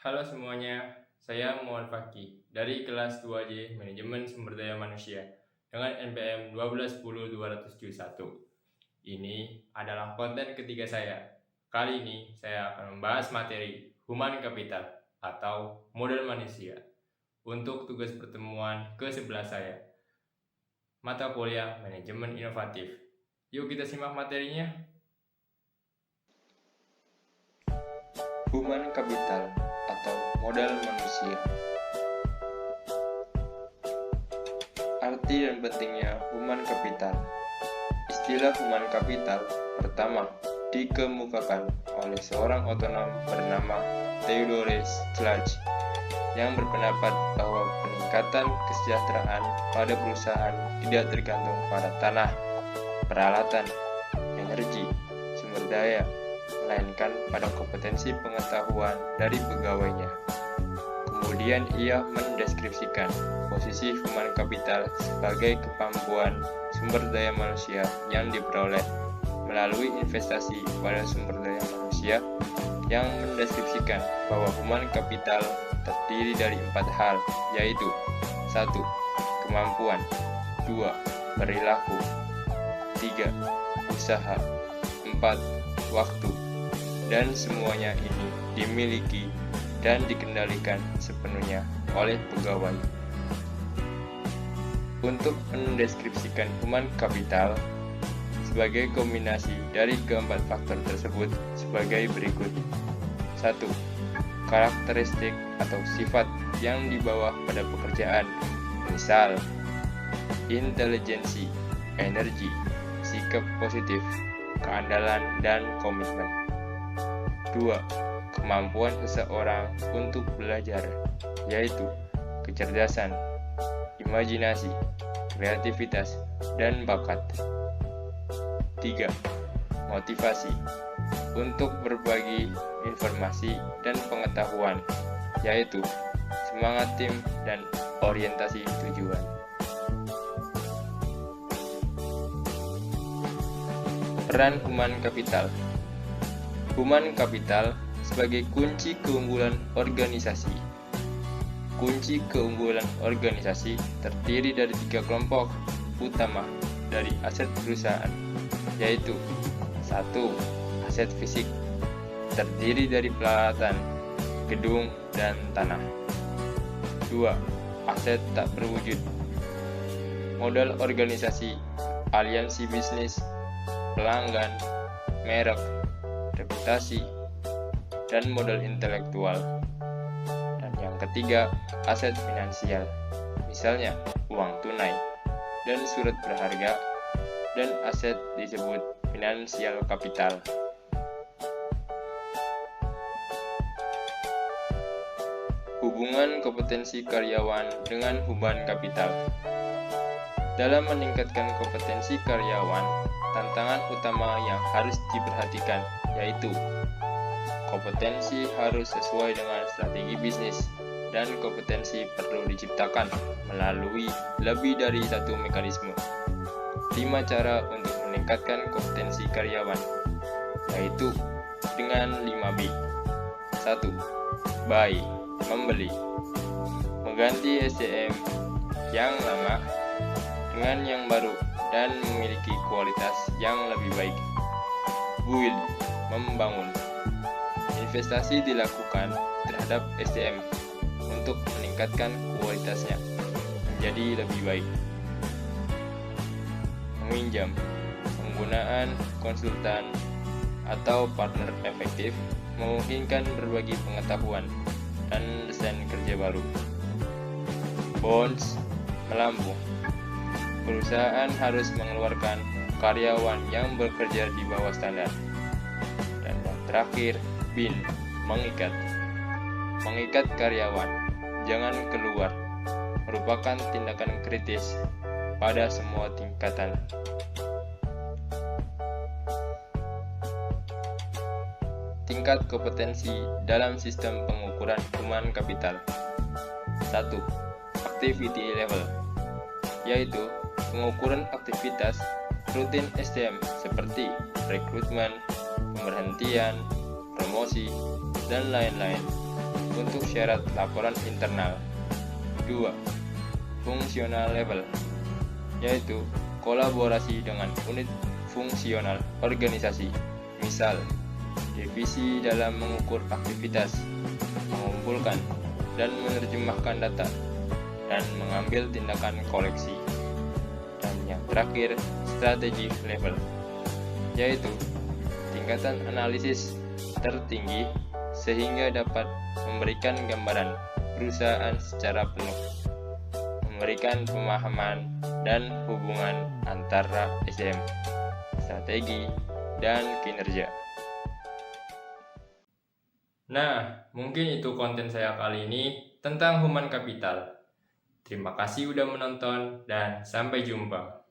Halo semuanya, saya Muhammad Fakih dari kelas 2J Manajemen Sumber Daya Manusia dengan NPM 1210271. Ini adalah konten ketiga saya. Kali ini saya akan membahas materi Human Capital atau modal manusia. Untuk tugas pertemuan ke-11 saya, mata kuliah Manajemen Inovatif. Yuk kita simak materinya. Human Capital atau modal manusia. Arti dan pentingnya human capital. Istilah human capital pertama dikemukakan oleh seorang otonom bernama Theodore Sludge yang berpendapat bahwa peningkatan kesejahteraan pada perusahaan tidak tergantung pada tanah, peralatan, energi, sumber daya, melainkan pada kompetensi pengetahuan dari pegawainya. Kemudian ia mendeskripsikan posisi human capital sebagai kemampuan sumber daya manusia yang diperoleh melalui investasi pada sumber daya manusia, yang mendeskripsikan bahwa human capital terdiri dari 4 hal, yaitu 1. Kemampuan, 2. Perilaku, 3. Usaha, 4. Waktu, dan semuanya ini dimiliki dan dikendalikan sepenuhnya oleh pegawai. Untuk mendeskripsikan human capital sebagai kombinasi dari keempat faktor tersebut sebagai berikut. 1. Karakteristik atau sifat yang dibawa pada pekerjaan, misal intelijensi, energi, sikap positif, keandalan, dan komitmen. 2. Kemampuan seseorang untuk belajar, yaitu kecerdasan, imajinasi, kreativitas, dan bakat. 3. Motivasi untuk berbagi informasi dan pengetahuan, yaitu semangat tim dan orientasi tujuan. Peran human capital. Human capital sebagai kunci keunggulan organisasi. Kunci keunggulan organisasi terdiri dari 3 kelompok utama dari aset perusahaan, yaitu 1. Aset fisik, terdiri dari peralatan, gedung, dan tanah. 2. Aset tak berwujud, modal organisasi, aliansi bisnis, pelanggan, merek, reputasi, dan modal intelektual. Dan yang ketiga, aset finansial, misalnya uang tunai dan surat berharga, dan aset disebut finansial kapital. Hubungan kompetensi karyawan dengan human capital. Dalam meningkatkan kompetensi karyawan, tantangan utama yang harus diperhatikan yaitu kompetensi harus sesuai dengan strategi bisnis, dan kompetensi perlu diciptakan melalui lebih dari satu mekanisme. 5 cara untuk meningkatkan kompetensi karyawan, yaitu dengan 5B. 1. Buy, membeli, mengganti SDM yang lama dengan yang baru dan memiliki kualitas yang lebih baik. Build, membangun, investasi dilakukan terhadap SDM untuk meningkatkan kualitasnya menjadi lebih baik. Meminjam, penggunaan konsultan atau partner efektif memungkinkan berbagi pengetahuan dan desain kerja baru. Bonds, melambung, perusahaan harus mengeluarkan karyawan yang bekerja di bawah standar. Dan yang terakhir, bin, mengikat. Mengikat karyawan, jangan keluar, merupakan tindakan kritis pada semua tingkatan. Tingkat kompetensi dalam sistem pengukuran human capital. 1. Activity level, yaitu pengukuran aktivitas rutin SDM seperti rekrutmen, pemberhentian, promosi, dan lain-lain. untuk syarat laporan internal. 2. Fungsional level, yaitu kolaborasi dengan unit fungsional organisasi, misal divisi dalam mengukur aktivitas, mengumpulkan dan menerjemahkan data, dan mengambil tindakan koleksi. Dan yang terakhir, strategi level, yaitu tingkatan analisis tertinggi sehingga dapat memberikan gambaran perusahaan secara penuh, memberikan pemahaman dan hubungan antara SDM, strategi, dan kinerja. Nah, mungkin itu konten saya kali ini tentang human capital. Terima kasih udah menonton dan sampai jumpa.